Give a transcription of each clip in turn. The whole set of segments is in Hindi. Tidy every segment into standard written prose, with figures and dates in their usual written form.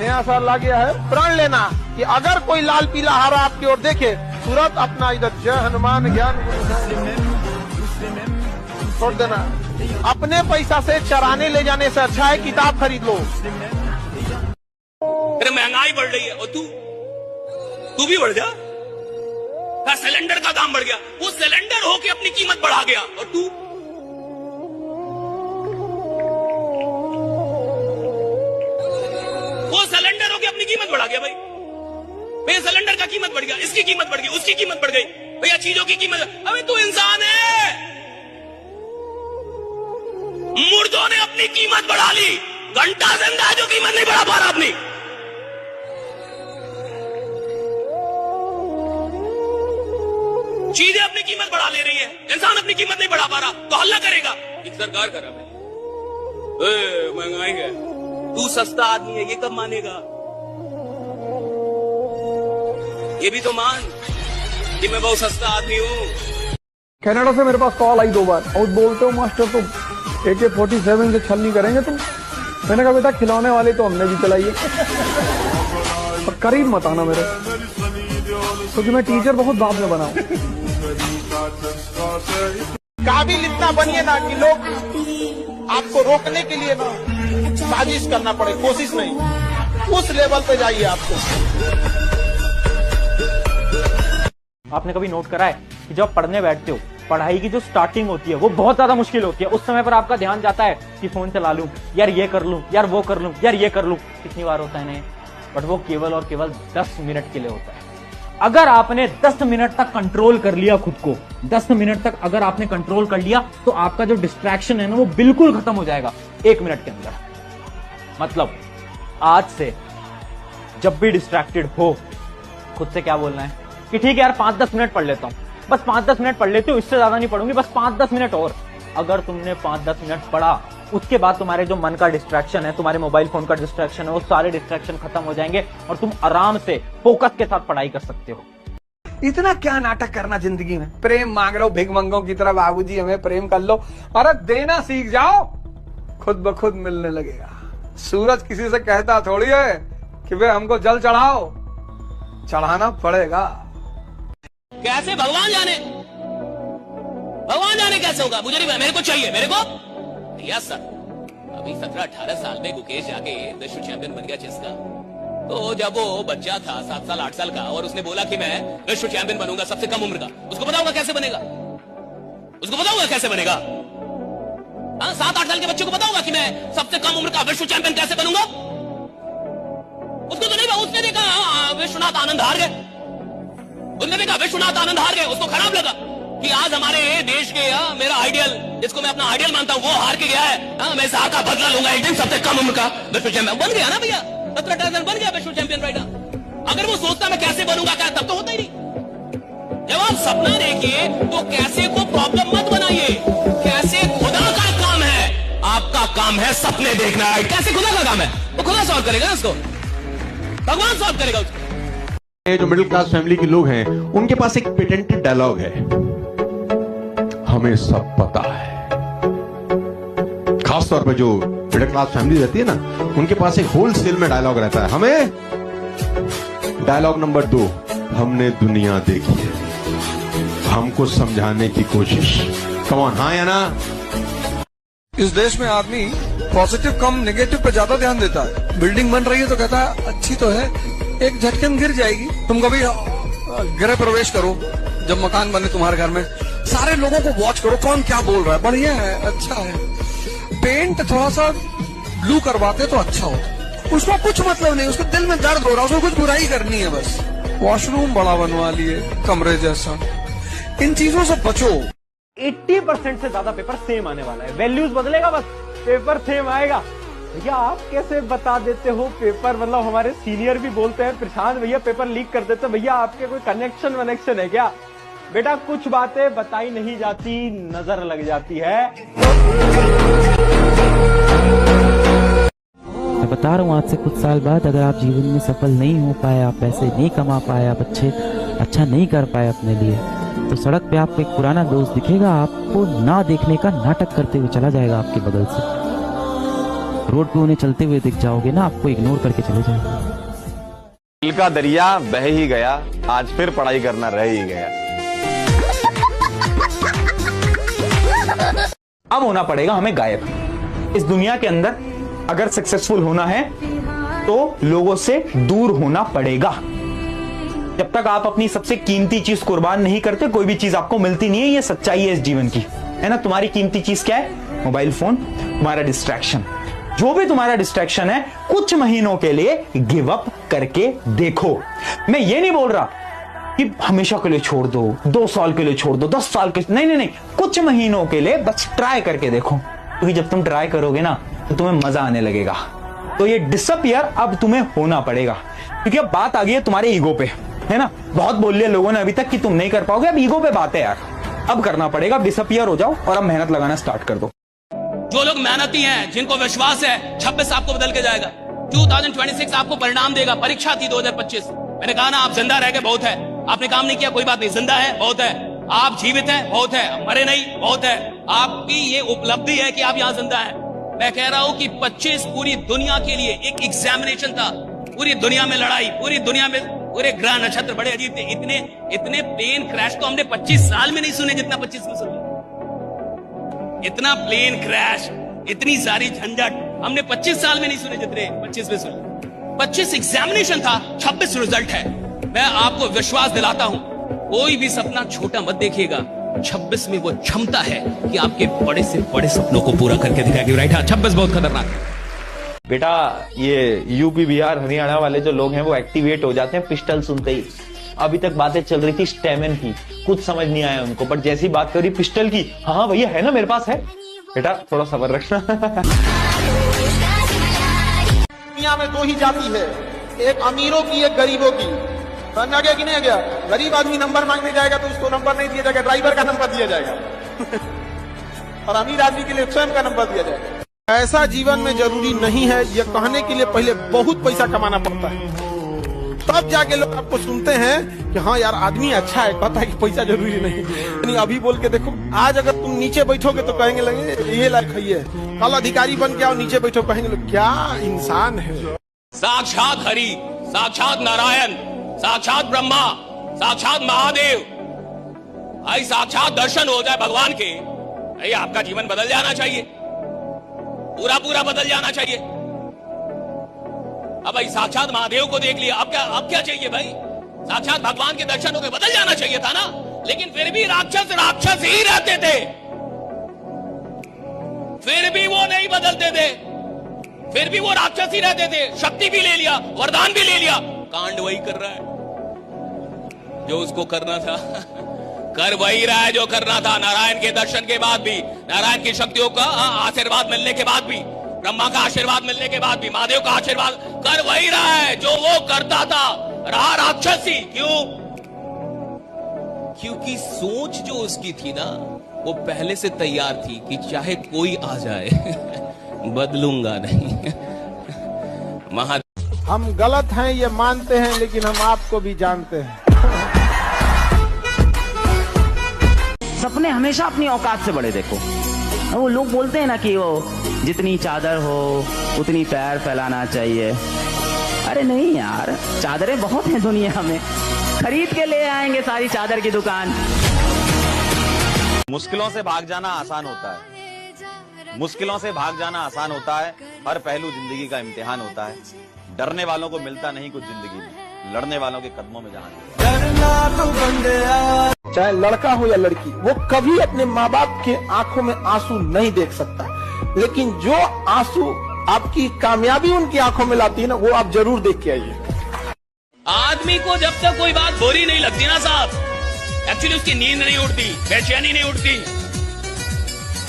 नया साल आ गया है, प्रण लेना कि अगर कोई लाल पीला हरा आपकी ओर देखे, तुरंत अपना इधर जय हनुमान ज्ञान छोड़ देना। अपने पैसा से चराने ले जाने से अच्छा है किताब खरीद लो। अरे महंगाई बढ़ रही है और तू भी बढ़ जा। सिलेंडर का दाम बढ़ गया, वो सिलेंडर होके अपनी कीमत बढ़ा गया और तू वो सिलेंडर होके अपनी कीमत बढ़ा गया। भाई सिलेंडर का कीमत बढ़ गया, इसकी कीमत बढ़ गई, उसकी कीमत बढ़ गई, भैया चीजों की कीमत। अबे तू इंसान है, मुर्दों ने अपनी कीमत बढ़ा ली, घंटा जिंदा है जो कीमत नहीं बढ़ा पा रहा अपनी। चीजें अपनी कीमत बढ़ा ले रही है, इंसान अपनी कीमत नहीं बढ़ा पा रहा, तो हल्ला करेगा एक सरकार कर रहा है महंगाई है। तू सस्ता आदमी है, ये कब मानेगा? ये भी तो मान कि मैं बहुत सस्ता आदमी हूँ। कनाडा से मेरे पास कॉल आई 2 बार और बोलते हो मास्टर तुम AK-47 से छल नहीं करेंगे तुम। मैंने कहा बेटा खिलौने वाले तो हमने भी चलाई है, और करीब मत आना मेरे, क्योंकि मैं टीचर बहुत बाद में बना हूं। काबिल इतना बनिए ना कि लोग आपको रोकने के लिए ना साजिश करना पड़े, कोशिश नहीं, उस लेवल पे जाइए। आपने कभी नोट करा है कि जब पढ़ने बैठते हो, पढ़ाई की जो स्टार्टिंग होती है वो बहुत ज्यादा मुश्किल होती है। उस समय पर आपका ध्यान जाता है कि फोन चला लूं, यार ये कर लूं, यार वो कर लूं, यार ये कर लूं। कितनी बार होता है नहीं, बट वो केवल और केवल 10 मिनट के लिए होता है। अगर आपने 10 मिनट तक कंट्रोल कर लिया खुद को, 10 मिनट तक अगर आपने कंट्रोल कर लिया, तो आपका जो डिस्ट्रैक्शन है ना वो बिल्कुल खत्म हो जाएगा 1 मिनट के अंदर। मतलब आज से जब भी डिस्ट्रैक्टेड हो, खुद से क्या बोलना है कि ठीक है यार 5-10 मिनट पढ़ लेता हूं, बस 5-10 मिनट पढ़ लेती हूँ, इससे ज्यादा नहीं पढ़ूंगी, बस 5-10 मिनट और। अगर तुमने 5-10 मिनट पढ़ा, उसके बाद तुम्हारे जो मन का डिस्ट्रैक्शन है, तुम्हारे मोबाइल फोन का डिस्ट्रैक्शन है, वो सारे डिस्ट्रैक्शन खत्म हो जाएंगे और तुम आराम से फोकस के साथ पढ़ाई कर सकते हो। इतना क्या नाटक करना जिंदगी में? प्रेम मांग रहे हो भिखमंगों की तरह, बाबूजी हमें प्रेम कर लो। अरे देना सीख जाओ, खुद ब खुद मिलने लगेगा। सूरज किसी से कहता थोड़ी है कि वे हमको जल चढ़ाओ, चढ़ाना पड़ेगा। कैसे भगवान जाने कैसे होगा, मुझे नहीं, मेरे को चाहिए, मेरे को भैया सर। अभी 17-18 साल में गुकेश जाके विश्व चैंपियन बन गया चेस का। तो जब वो बच्चा था 7 साल 8 साल का और उसने बोला कि मैं विश्व चैंपियन बनूंगा सबसे कम उम्र का, उसको पता होगा कैसे बनेगा? उसको पता होगा कैसे बनेगा? 7-8 साल के बच्चे को पता होगा कि मैं सबसे कम उम्र का विश्व चैंपियन कैसे बनूंगा? उसको तो नहीं, उसने देखा विश्वनाथ आनंद हार गए, उसने देखा विश्वनाथ आनंद हार गए, उसको खराब लगा कि आज हमारे देश के मेरा आइडियल, जिसको मैं अपना आइडियल मानता हूं, वो हार के गया है। मैं इस हार का बदला लूंगा एक दिन, सबसे कम उम्र का विश्व चैंपियन बन गया ना भैया। 17-18 बन गया विश्व चैंपियन राइट। अगर वो सोचता मैं कैसे बनूंगा क्या, तब तो होता ही नहीं। जब आप सपना देखिए तो कैसे को प्रॉब्लम मत बनाइए। कैसे खुदा का काम है, आपका काम है सपने देखना। कैसे खुदा का काम है, वो खुदा सॉल्व करेगा उसको, भगवान सॉल्व करेगा उसको। जो मिडिल क्लास फैमिली के लोग हैं, उनके पास एक पेटेंटेड डायलॉग है, हमें सब पता है। खासतौर पे जो मिडिल क्लास फैमिली रहती है ना, उनके पास एक होलसेल में डायलॉग रहता है, हमें। डायलॉग नंबर 2, हमने दुनिया देखी है, हमको समझाने की कोशिश। कम ऑन, हाँ या ना? इस देश में आदमी पॉजिटिव कम नेगेटिव पे ज्यादा ध्यान देता है। बिल्डिंग बन रही है तो कहता है अच्छी तो है, एक झटके में गिर जाएगी। तुम कभी गृह प्रवेश करो, जब मकान बने तुम्हारे घर में, सारे लोगों को वॉच करो कौन क्या बोल रहा है, बढ़िया है, अच्छा है। पेंट थोड़ा सा ब्लू करवाते तो अच्छा होता, उसका कुछ मतलब नहीं, उसके दिल में दर्द हो रहा है, उसको कुछ बुराई करनी है बस। वॉशरूम बड़ा बनवा लिए कमरे जैसा, इन चीजों से बचो। 80% से ज्यादा पेपर सेम आने वाला है, वैल्यूज बदलेगा बस, पेपर सेम आएगा। भैया आप कैसे बता देते हो पेपर, मतलब हमारे सीनियर भी बोलते हैं प्रशांत भैया पेपर लीक कर देते, भैया आपके कोई कनेक्शन वनेक्शन है क्या? बेटा कुछ बातें बताई नहीं जाती, नजर लग जाती है। मैं बता रहा हूँ, आज से कुछ साल बाद अगर आप जीवन में सफल नहीं हो पाए, आप पैसे नहीं कमा पाए, आप अच्छा नहीं कर पाए अपने लिए, तो सड़क पे आपको एक पुराना दोस्त दिखेगा, आपको ना देखने का नाटक करते हुए चला जाएगा आपके बगल से। रोड पे उन्हें चलते हुए दिख जाओगे ना, आपको इग्नोर करके चले जाएंगे। दिल का दरिया बह ही गया, आज फिर पढ़ाई करना रह ही गया। अब होना पड़ेगा हमें गायब। इस दुनिया के अंदर अगर सक्सेसफुल होना है तो लोगों से दूर होना पड़ेगा। जब तक आप अपनी सबसे कीमती चीज कुर्बान नहीं करते, कोई भी चीज आपको मिलती नहीं है। ये सच्चाई है इस जीवन की, है ना। तुम्हारी कीमती चीज क्या है? मोबाइल फोन, तुम्हारा डिस्ट्रैक्शन। जो भी तुम्हारा डिस्ट्रैक्शन है, कुछ महीनों के लिए गिव अप करके देखो। मैं ये नहीं बोल रहा कि हमेशा के लिए छोड़ दो, 2 साल के लिए छोड़ दो, 10 साल के, नहीं, कुछ महीनों के लिए बस ट्राई करके देखो। क्योंकि जब तुम ट्राई करोगे ना तो तुम्हें मजा आने लगेगा। तो ये डिसअपियर अब तुम्हें होना पड़ेगा, क्योंकि अब बात आ गई है तुम्हारे ईगो पे, है ना। बहुत बोल लिया लोगों ने अभी तक कि तुम नहीं कर पाओगे, अब ईगो पे बात है यार। अब करना पड़ेगा, डिसअपियर हो जाओ और अब मेहनत लगाना स्टार्ट कर दो। जो लोग मेहनती हैं, जिनको विश्वास है 26 आपको बदल के जाएगा। 2026 आपको परिणाम देगा। परीक्षा थी 2025, मैंने कहा ना आप जिंदा रह गए बहुत है। आपने काम नहीं किया, कोई बात नहीं, जिंदा है बहुत है। आप जीवित हैं बहुत है, मरे नहीं बहुत है। आपकी ये उपलब्धि है कि आप यहां जिंदा हैं। मैं कह रहा हूं कि 25 पूरी दुनिया के लिए एक एग्जामिनेशन था। पूरी दुनिया में लड़ाई, पूरी दुनिया में पूरे ग्रह नक्षत्र बड़े अजीब थे। इतने प्लेन क्रैश तो हमने 25 साल में नहीं सुने जितना 25 में सुने। इतना प्लेन क्रैश, इतनी सारी झंझट हमने 25 साल में नहीं सुने जितने 25 में सुने। 25 एग्जामिनेशन था, 26 रिजल्ट है। मैं आपको विश्वास दिलाता हूं, कोई भी सपना छोटा मत देखिएगा। 26 में वो क्षमता है कि आपके बड़े से बड़े सपनों को पूरा करके दिखाएगी। राइट? हाँ, 26 बहुत खतरनाक है बेटा। ये यूपी, बिहार, हरियाणा वाले जो लोग हैं वो एक्टिवेट हो जाते हैं पिस्टल सुनते ही। अभी तक बातें चल रही थी स्टेमिन की, कुछ समझ नहीं आया उनको, बट जैसी बात करी पिस्टल की, हाँ भैया है ना, मेरे पास है। बेटा थोड़ा सब्र रखना। दुनिया में 2 ही जाति है, एक अमीरों की, एक गरीबों की। समझ आ गया कि नहीं आ गया? गरीब आदमी नंबर मांगने जाएगा तो उसको नंबर नहीं दिया जाएगा, ड्राइवर का नंबर दिया जाएगा। और अमीर आदमी के लिए स्वयं का नंबर दिया जाएगा। ऐसा जीवन में जरूरी नहीं है, यह कहने के लिए पहले बहुत पैसा कमाना पड़ता है, तब जाके लोग आपको सुनते हैं कि हाँ यार आदमी अच्छा है, कहता है कि पैसा जरूरी नहीं। अभी बोल के देखो, आज अगर तुम नीचे बैठोगे तो कहेंगे लगे ये लायक है, कल अधिकारी बन के आओ नीचे बैठो, कहेंगे लोग क्या इंसान है। साक्षात हरि, साक्षात नारायण, साक्षात ब्रह्मा, साक्षात महादेव। भाई साक्षात दर्शन हो जाए भगवान के, भाई आपका जीवन बदल जाना चाहिए, पूरा बदल जाना चाहिए। अब भाई साक्षात महादेव को देख लिया, अब क्या चाहिए भाई? साक्षात भगवान के दर्शन हो गए, बदल जाना चाहिए था ना। लेकिन फिर भी राक्षस ही रहते थे, फिर भी वो नहीं बदलते थे, फिर भी वो राक्षस ही रहते थे। शक्ति भी ले लिया, वरदान भी ले लिया, कांड वही कर रहा है जो उसको करना था। कर वही रहा है जो करना था। नारायण के दर्शन के बाद भी, नारायण की शक्तियों का आशीर्वाद मिलने के बाद भी, ब्रह्मा का आशीर्वाद मिलने के बाद भी, महादेव का आशीर्वाद, कर वही रहा है जो वो करता था। रहा राक्षसी। क्यों? क्योंकि सोच जो उसकी थी ना, वो पहले से तैयार थी कि चाहे कोई आ जाए बदलूंगा नहीं। हम गलत हैं ये मानते हैं, लेकिन हम आपको भी जानते हैं। सपने हमेशा अपनी औकात से बड़े देखो। वो लोग बोलते हैं ना कि वो जितनी चादर हो उतनी पैर फैलाना चाहिए। अरे नहीं यार, चादरें बहुत हैं दुनिया में, खरीद के ले आएंगे सारी चादर की दुकान। मुश्किलों से भाग जाना आसान होता है, मुश्किलों से भाग जाना आसान होता है। हर पहलू जिंदगी का इम्तिहान होता है। डरने वालों को मिलता नहीं कुछ जिंदगी में, लड़ने वालों के कदमों में जहां। चाहे लड़का हो या लड़की, वो कभी अपने माँ बाप के आंखों में आंसू नहीं देख सकता, लेकिन जो आंसू आपकी कामयाबी उनकी आंखों में लाती है ना, वो आप जरूर देख के आइए। आदमी को जब तक कोई बात बुरी नहीं लगती ना साहब, एक्चुअली उसकी नींद नहीं उठती, बेचैनी नहीं उठती।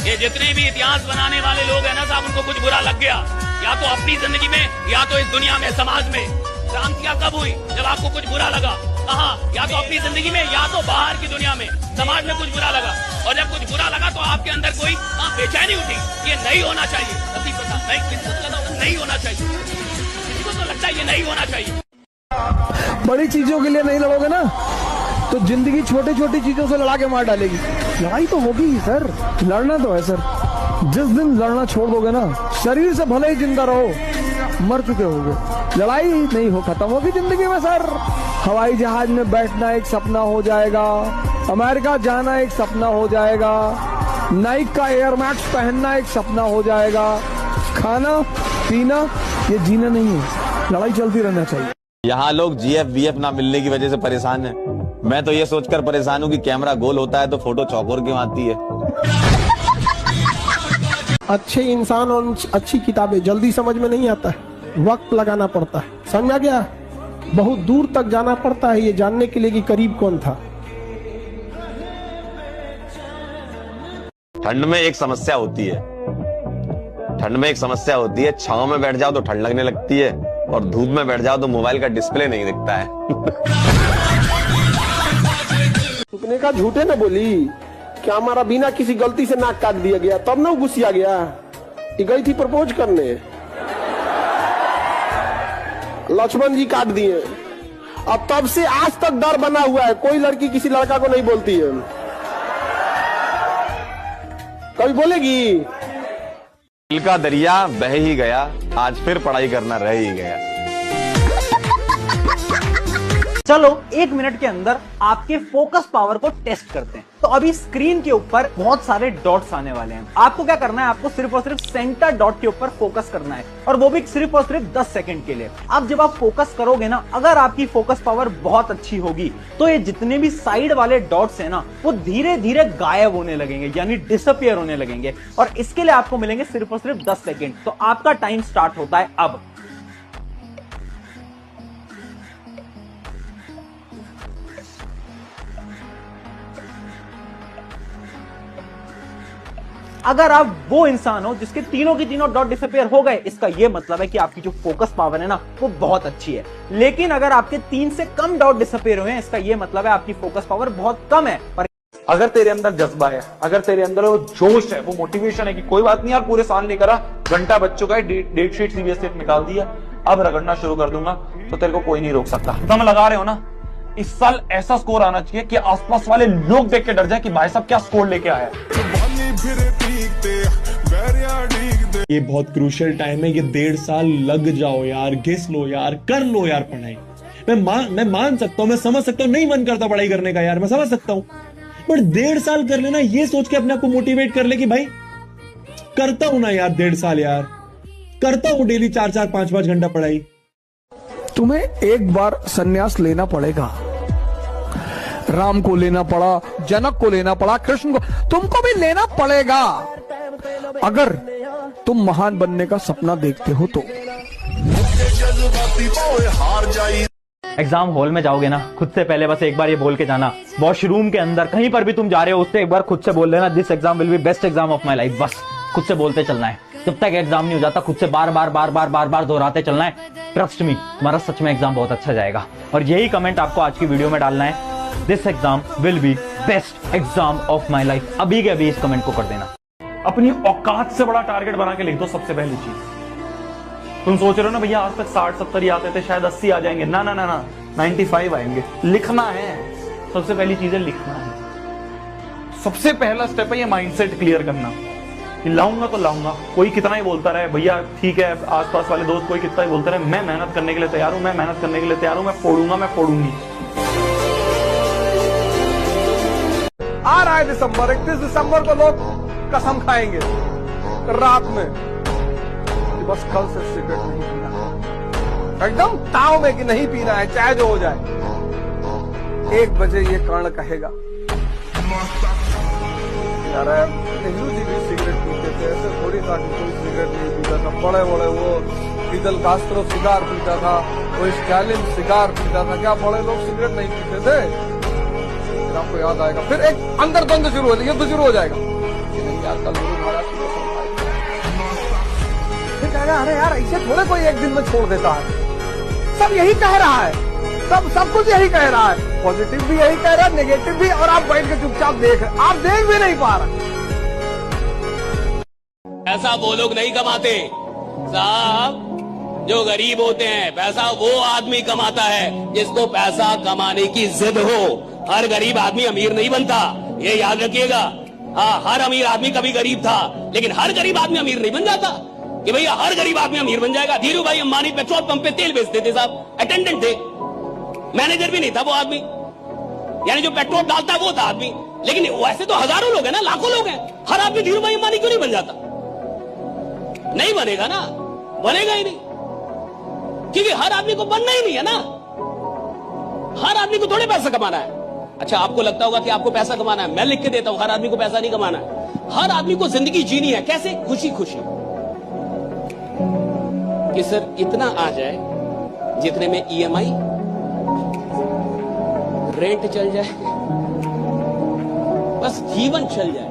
ये जितने भी इतिहास बनाने वाले लोग हैं ना साहब, उनको कुछ बुरा लग गया, या तो अपनी जिंदगी में या तो इस दुनिया में, समाज में। क्रांतियां कब हुई? जब आपको कुछ बुरा लगा। कहाँ? या तो अपनी जिंदगी में या तो बाहर की दुनिया में, समाज में कुछ बुरा लगा। और जब कुछ बुरा लगा तो आपके अंदर कोई बेचैनी उठी, ये नहीं होना चाहिए। नहीं, नहीं होना चाहिए। किसी को तो लगता है ये नहीं होना चाहिए। बड़ी चीजों के लिए नहीं लड़ोगे ना तो जिंदगी छोटी छोटी चीजों से लड़ा के मार डालेगी। लड़ाई तो होगी ही सर, लड़ना तो है सर। जिस दिन लड़ना छोड़ दोगे ना, शरीर से भले ही जिंदा रहो, मर चुके होगे, लड़ाई नहीं हो, खत्म होगी जिंदगी में सर। हवाई जहाज में बैठना एक सपना हो जाएगा, अमेरिका जाना एक सपना हो जाएगा, नाइक का एयर मैक्स पहनना एक सपना हो जाएगा। खाना पीना ये जीना नहीं है, लड़ाई चलती रहना चाहिए। यहाँ लोग जीएफ वीएफ ना मिलने की वजह से परेशान है। मैं तो ये सोचकर परेशान हूँ कि कैमरा गोल होता है तो फोटो चौकोर क्यों आती है। अच्छे इंसान और अच्छी किताबें जल्दी समझ में नहीं आता है, वक्त लगाना पड़ता है। समझ में आ गया? बहुत दूर तक जाना पड़ता है ये जानने के लिए कि करीब कौन था। ठंड में एक समस्या होती है, ठंड में एक समस्या होती है, छांव में बैठ जाओ तो ठंड लगने लगती है और धूप में बैठ जाओ तो मोबाइल का डिस्प्ले नहीं दिखता है। तुमने कहा झूठे ना बोली, क्या हमारा बिना किसी गलती से नाक काट दिया गया, तब ना गुस्सिया गया। ये गई थी प्रपोज करने, लक्ष्मण जी काट दिए। अब तब से आज तक डर बना हुआ है, कोई लड़की किसी लड़का को नहीं बोलती है। कभी बोलेगी? दिल का दरिया बह ही गया, आज फिर पढ़ाई करना रह ही गया। चलो 1 मिनट के अंदर आपके फोकस पावर को टेस्ट करते हैं। तो अभी स्क्रीन के ऊपर बहुत सारे डॉट्स आने वाले हैं। आपको क्या करना है, आपको सिर्फ और सिर्फ सेंटर डॉट के ऊपर फोकस करना है, और वो भी सिर्फ और सिर्फ 10 सेकंड के लिए। अब जब आप फोकस करोगे ना, अगर आपकी फोकस पावर बहुत अच्छी होगी तो ये जितने भी साइड वाले डॉट्स हैं ना, वो धीरे धीरे गायब होने लगेंगे, यानी डिसअपियर होने लगेंगे। और इसके लिए आपको मिलेंगे सिर्फ और सिर्फ 10 सेकंड। तो आपका टाइम स्टार्ट होता है अब। अगर आप वो इंसान हो जिसके तीनों की तीनों डॉट डिसअपियर हो गए, इसका ये मतलब है कि आपकी जो फोकस पावर है ना, वो बहुत अच्छी है। लेकिन अगर आपके 3 से कम डॉट डिसअपियर हुए हैं, इसका ये मतलब है आपकी फोकस पावर बहुत कम है। पर अगर तेरे अंदर जज्बा है, अगर तेरे अंदर वो जोश है, वो मोटिवेशन है कि कोई बात नहीं यार, पूरे साल नहीं करा, घंटा बच चुका है, डेट शीट सीबीएसई निकाल दिया, अब रगड़ना शुरू कर दूंगा, तो तेरे को कोई नहीं रोक सकता। दम लगा रहे हो ना, इस साल ऐसा स्कोर आना चाहिए कि आसपास वाले लोग देख के डर जाए कि भाई साहब क्या स्कोर लेके आया है। ये बहुत क्रूशियल टाइम है, ये 1.5 साल लग जाओ यार, घिस लो यार, कर लो यार पढ़ाई। मैं मान सकता हूँ, मैं समझ सकता हूँ, नहीं मन करता पढ़ाई करने का यार, मैं समझ सकता हूँ, बट 1.5 साल कर लेना, ये सोच के अपने आप को मोटिवेट कर ले कि भाई करता हूं ना यार, 1.5 साल यार करता हूं, डेली 4-4, 5-5 घंटा पढ़ाई। तुम्हें एक बार संन्यास लेना पड़ेगा। राम को लेना पड़ा, जनक को लेना पड़ा, कृष्ण को, तुमको भी लेना पड़ेगा अगर तुम महान बनने का सपना देखते हो तो। एग्जाम हॉल में जाओगे ना, खुद से पहले बस एक बार ये बोल के जाना, वॉशरूम के अंदर कहीं पर भी तुम जा रहे हो, उससे एक बार खुद से बोल लेना, this exam will be best exam of my life. बस खुद से बोलते चलना है, जब तक एग्जाम नहीं हो जाता खुद से बार बार दोहराते चलना है। ट्रस्ट मी, तुम्हारा सच में एग्जाम बहुत अच्छा जाएगा। और यही कमेंट आपको आज की वीडियो में डालना है, this exam will be best exam of my life. अभी के अभी इस कमेंट को कर देना। अपनी औकात से बड़ा टारगेट बना के लिख दो। सबसे पहली चीज, तुम सोच रहे हो ना भैया आज तक 60-70 ही आते थे, शायद 80 आ जाएंगे, ना 95 आएंगे। लिखना है, सबसे पहली चीज है लिखना है। सबसे पहला स्टेप है ये माइंडसेट क्लियर करना कि लाऊंगा तो लाऊंगा, कोई कितना ही बोलता रहे भैया, ठीक है, आसपास वाले दोस्त कोई कितना ही बोलते रहे, मैं मेहनत करने के लिए तैयार हूं, मैं मेहनत करने के लिए तैयार हूं, मैं फोड़ूंगा, मैं फोड़ूंगी। आ रहा है दिसंबर, 31 दिसंबर को लोग कसम खाएंगे रात में कि बस कल से सिगरेट नहीं पीना, एकदम ताव में कि नहीं पीना है, चाहे जो हो जाए। 1 बजे ये कर्ण कहेगा यार नेहरू जी भी सिगरेट पीते थे, ऐसे थोड़ी था कि कोई सिगरेट नहीं पीता था। बड़े बड़े वो फिदल कास्ट्रो सिगार पीता था, वो स्टालिन सिगार पीता था, क्या बड़े लोग सिगरेट नहीं पीते थे? फिर आपको याद आएगा, फिर एक अंदर द्वंद शुरू हो जाएगा, युद्ध शुरू हो जाएगा कि नहीं यार कल गुरु महाराज की कसम खाई। फिर कहेगा अरे यार ऐसे थोड़े कोई एक दिन में छोड़ देता है, सब यही कह रहा है, सब कुछ यही कह रहा है, पॉजिटिव भी यही कह रहा है, नेगेटिव भी, और आप बैठ के चुपचाप देख रहे, आप देख भी नहीं पा रहे। ऐसा वो लोग नहीं कमाते साहब, जो गरीब होते हैं, पैसा वो आदमी कमाता है जिसको पैसा कमाने की जिद हो। हर गरीब आदमी अमीर नहीं बनता, ये याद रखिएगा। हाँ, हर अमीर आदमी कभी गरीब था, लेकिन हर गरीब आदमी अमीर नहीं बन जाता कि भैया हर गरीब आदमी अमीर बन जाएगा। धीरू भाई अंबानी पेट्रोल पंप पे तेल बेचते थे साहब, अटेंडेंट थे, मैनेजर भी नहीं था वो आदमी, यानी जो पेट्रोल डालता वो था आदमी। लेकिन वैसे तो हजारों लोग हैं ना, लाखों लोग हैं, हर आदमी धीरू भाई अंबानी क्यों नहीं बन जाता? नहीं बनेगा ना, बनेगा ही नहीं, क्योंकि हर आदमी को बनना ही नहीं है ना। हर आदमी को थोड़े पैसा कमाना है। अच्छा, आपको लगता होगा कि आपको पैसा कमाना है, मैं लिख के देता हूं, हर आदमी को पैसा नहीं कमाना है। हर आदमी को जिंदगी जीनी है। कैसे? खुशी खुशी, कि सर इतना आ जाए जितने में EMI, रेंट चल जाए, बस जीवन चल जाए।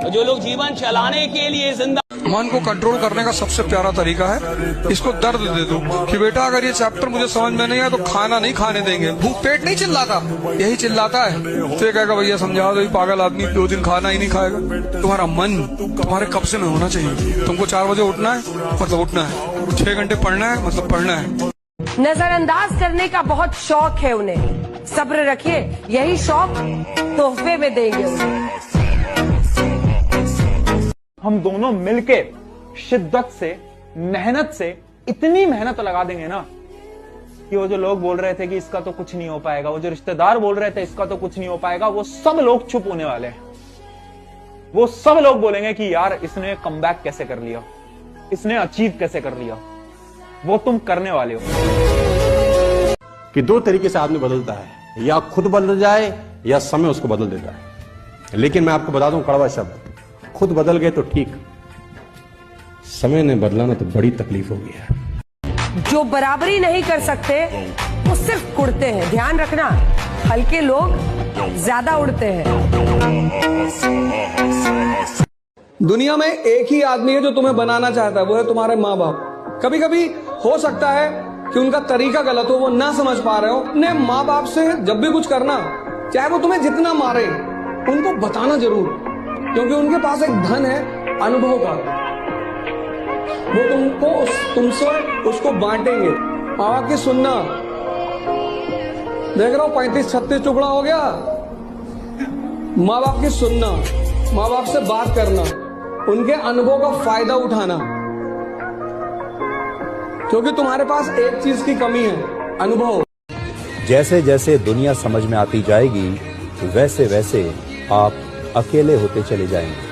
और जो लोग जीवन चलाने के लिए जिंदा, मन को कंट्रोल करने का सबसे प्यारा तरीका है इसको दर्द दे दो कि बेटा अगर ये चैप्टर मुझे समझ में नहीं आया तो खाना नहीं खाने देंगे। भूख पेट नहीं चिल्लाता, यही चिल्लाता है। तो ये कहेगा भैया समझा दो, पागल आदमी 2 दिन खाना ही नहीं खाएगा। तुम्हारा मन तुम्हारे कब्जे में होना चाहिए। तुमको 4 बजे उठना है मतलब उठना है, 6 घंटे पढ़ना है मतलब पढ़ना है। नजरअंदाज करने का बहुत शौक है उन्हें, सब्र रखिए, यही शौक तोहफे में देंगे उन्हें। हम दोनों मिलके शिद्दत से, मेहनत से इतनी मेहनत लगा देंगे ना कि वो जो लोग बोल रहे थे कि इसका तो कुछ नहीं हो पाएगा, वो जो रिश्तेदार बोल रहे थे इसका तो कुछ नहीं हो पाएगा, वो सब लोग चुप होने वाले हैं। वो सब लोग बोलेंगे कि यार इसने कमबैक कैसे कर लिया, इसने अचीव कैसे कर लिया। वो तुम करने वाले हो। कि 2 तरीके से आदमी बदलता है, या खुद बदल जाए या समय उसको बदल देता है। लेकिन मैं आपको बता दूं कड़वा शब्द, खुद बदल गए तो ठीक, समय ने बदलाना तो बड़ी तकलीफ होगी है। जो बराबरी नहीं कर सकते वो सिर्फ उड़ते हैं। ध्यान रखना, हल्के लोग ज्यादा उड़ते हैं। दुनिया में एक ही आदमी है जो तुम्हें बनाना चाहता है, वो है तुम्हारे माँ बाप। कभी कभी हो सकता है कि उनका तरीका गलत हो, वो ना समझ पा रहे हो। अपने माँ बाप से जब भी कुछ करना, चाहे वो तुम्हें जितना मारे, उनको बताना जरूर, क्योंकि उनके पास एक धन है अनुभव का। वो तुमसे उसको बांटेंगे। माँ बाप की सुनना, देख रहा हो 35-36 टुकड़ा हो गया। माँ बाप की सुनना, माँ बाप से बात करना, उनके अनुभव का फायदा उठाना, क्योंकि तुम्हारे पास एक चीज की कमी है, अनुभव। जैसे जैसे दुनिया समझ में आती जाएगी वैसे वैसे आप अकेले होते चले जाएंगे।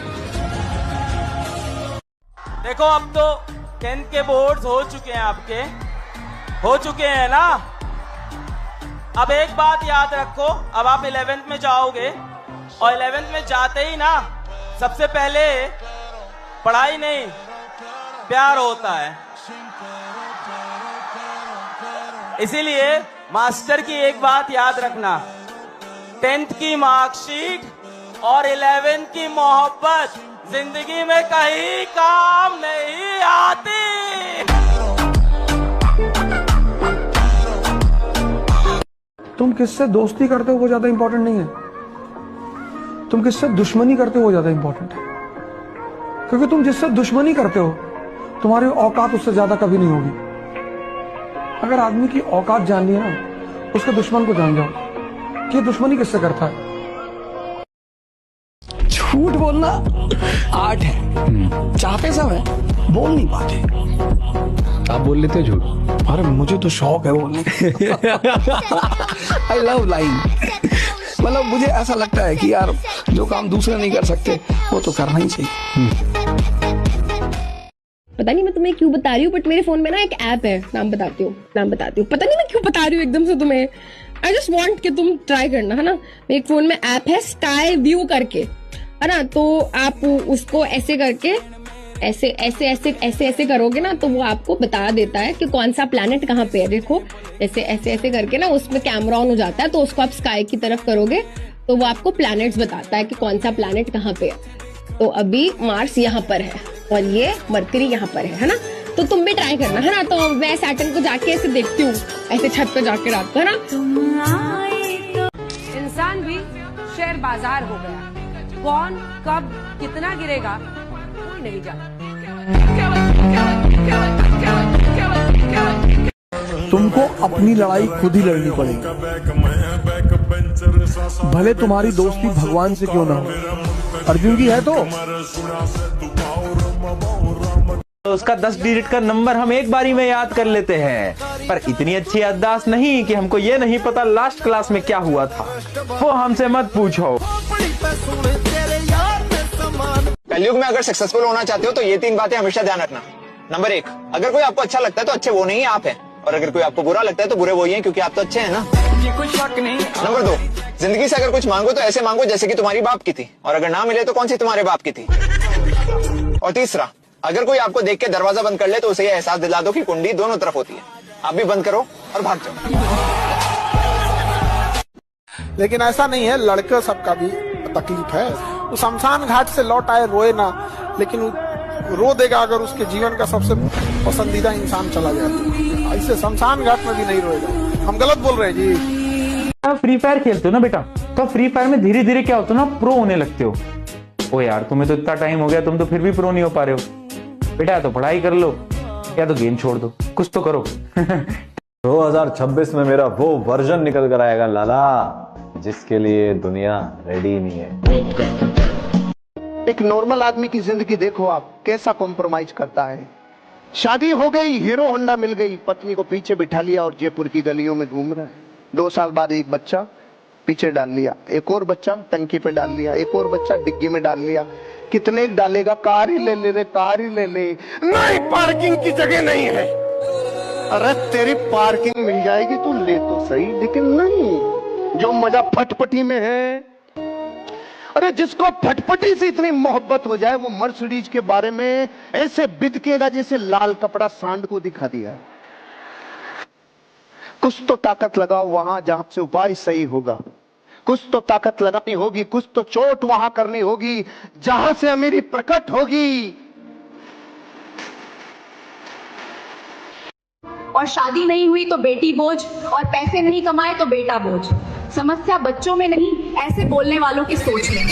देखो, अब तो 10th के बोर्ड्स हो चुके हैं, आपके हो चुके हैं ना। अब एक बात याद रखो, अब आप 11th में जाओगे और 11th में जाते ही ना सबसे पहले पढ़ाई नहीं, प्यार होता है। इसीलिए मास्टर की एक बात याद रखना, 10th की मार्कशीट और 11th की मोहब्बत जिंदगी में कहीं काम नहीं आती। तुम किससे दोस्ती करते हो वो ज्यादा इंपॉर्टेंट नहीं है, तुम किससे दुश्मनी करते हो वो ज्यादा इंपॉर्टेंट है। क्योंकि तुम जिससे दुश्मनी करते हो, तुम्हारी औकात उससे ज्यादा कभी नहीं होगी। अगर आदमी की औकात जाननी है ना, उसके दुश्मन को जान जाओ कि दुश्मनी किससे करता है। झूठ बोलना आर्ट है, चाहते सब है, बोल नहीं पाते। आप बोल लेते हो झूठ? अरे मुझे तो शौक है बोलने आई लव लाइंग। मतलब मुझे ऐसा लगता है कि यार जो काम दूसरे नहीं कर सकते वो तो करना ही चाहिए। पता नहीं मैं तुम्हें क्यों बता रही हूँ, बट मेरे फोन में ना एक ऐप है, नाम बताती हूँ। पता नहीं मैं क्यों बता रही हूँ एकदम से तुम्हें। आई जस्ट वॉन्ट कि तुम ट्राई करना, है ना। मेरे फोन में ऐप है स्काई व्यू करके, है ना। तो आप उसको ऐसे करके ऐसे ऐसे ऐसे ऐसे ऐसे करोगे ना, तो वो आपको बता देता है कि कौन सा प्लैनेट कहाँ पे है। देखो ऐसे ऐसे ऐसे करके ना उसमें कैमरा ऑन हो जाता है, तो उसको आप स्काई की तरफ करोगे तो वो आपको प्लैनेट्स बताता है कि कौन सा प्लैनेट कहाँ पे है। तो अभी मार्स यहाँ पर है और ये मरकरी यहाँ पर है ना। तो तुम भी ट्राई करना, है ना। तो मैं सैटर्न को जाके ऐसे देखती हूँ, ऐसे छत पे जाके रात को, है ना। इंसान भी शेयर बाजार हो गया, कौन कब कितना गिरेगा कोई नहीं जानता। तुमको अपनी लड़ाई खुद ही लड़नी पड़ेगी, भले तुम्हारी दोस्ती भगवान से क्यों ना हो। अर्जुन की है तो उसका 10 डिजिट का नंबर हम एक बारी में याद कर लेते हैं, पर इतनी अच्छी याददाश्त नहीं कि हमको ये नहीं पता लास्ट क्लास में क्या हुआ था। वो हमसे मत पूछो। कलयुग में अगर सक्सेसफुल होना चाहते हो तो ये 3 बातें हमेशा ध्यान रखना। नंबर 1, अगर कोई आपको अच्छा लगता है तो अच्छे वो नहीं आप हैं, और अगर कोई आपको बुरा लगता है तो बुरे वही हैं, क्योंकि आप तो अच्छे हैं ना। ये कोई शक नहीं। नंबर 2, जिंदगी से अगर कुछ मांगो तो ऐसे मांगो जैसे कि तुम्हारी बाप की थी, और अगर ना मिले तो कौन सी तुम्हारे बाप की थी। और तीसरा, अगर कोई आपको देख के दरवाजा बंद कर ले तो उसे ये एहसास दिला दो कि कुंडी दोनों तरफ होती है, आप भी बंद करो और भाग जाओ। लेकिन ऐसा नहीं है, लड़के सबका भी तकलीफ है। वो शमशान घाट से लौट आए रोए ना, लेकिन रो देगा अगर उसके जीवन का सबसे पसंदीदा इंसान चला जाए। ऐसे शमशान घाट में भी नहीं रोएगा। हम गलत बोल रहे हैं जी। आप फ्री फायर खेलते हो ना बेटा, तो फ्री फायर में धीरे धीरे क्या होता है ना, प्रो होने लगते हो। ओ यार, तुम्हें तो इतना टाइम हो गया, तुम तो फिर भी प्रो नहीं हो पा रहे हो। बेटा या तो पढ़ाई कर लो या तो गेम छोड़ दो, कुछ तो करो। 2026 में मेरा वो वर्जन निकल कर आएगा लाला, जिसके लिए दुनिया रेडी नहीं है। एक नॉर्मल आदमी की जिंदगी देखो आप, कैसा कॉम्प्रोमाइज करता है। शादी हो गई, हीरो होंडा मिल गई, पत्नी को पीछे बिठा लिया और जयपुर की गलियों में घूम रहा है। 2 साल बाद एक बच्चा पीछे डाल लिया, एक और बच्चा टंकी पे डाल लिया, एक और बच्चा डिग्गी में डाल लिया। कितने डालेगा? कार ही ले ले रे, कार ही ले ले। नहीं, पार्किंग की जगह नहीं है। अरे तेरी पार्किंग मिल जाएगी, तू ले तो सही, लेकिन नहीं। जो मजा फटपटी में है, अरे जिसको फटपटी से इतनी मोहब्बत हो जाए वो मर्सिडीज के बारे में ऐसे बिदकेगा जैसे लाल कपड़ा सांड को दिखा दिया। कुछ तो ताकत लगाओ वहां जहां से उपाय सही होगा, कुछ तो ताकत लगानी होगी, कुछ तो चोट वहां करनी होगी जहां से अमीरी प्रकट होगी। और शादी नहीं हुई तो बेटी बोझ, और पैसे नहीं कमाए तो बेटा बोझ। समस्या बच्चों में नहीं, ऐसे बोलने वालों की सोच में।